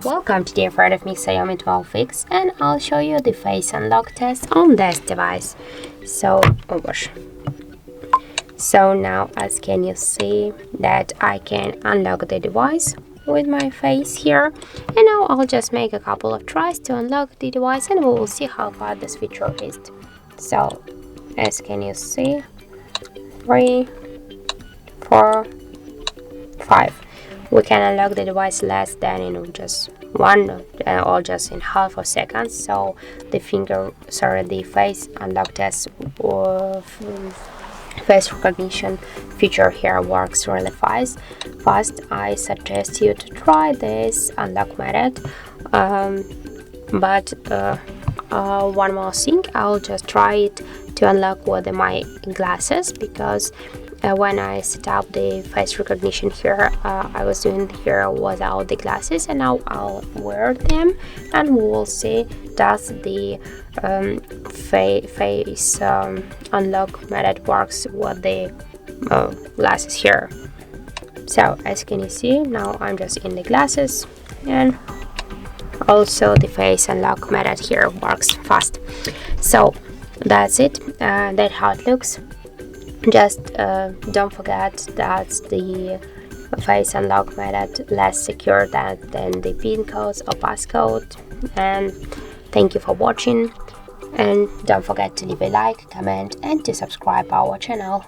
Welcome, today in front of me XIAOMI 12X, and I'll show you the face unlock test on this device. So now as can you see that I can unlock the device with my face here, and now I'll just make a couple of tries to unlock the device and we will see how far this feature is. So as can you see, 3, 4, 5. We can unlock the device less than in just one or just in half a second. So the face unlock test face recognition feature here works really fast. I suggest you to try this unlock method. But one more thing, I'll just try it to unlock with my glasses, because when I set up the face recognition here, I was doing here without the glasses, and now I'll wear them and we will see does the face unlock method works with the glasses here. So as can you see, now I'm just in the glasses, and also the face unlock method here works fast. So that's it. That's how it looks. Just don't forget that the face unlock method less secure than the PIN codes or passcode. And thank you for watching, and don't forget to leave a like, comment and to subscribe our channel.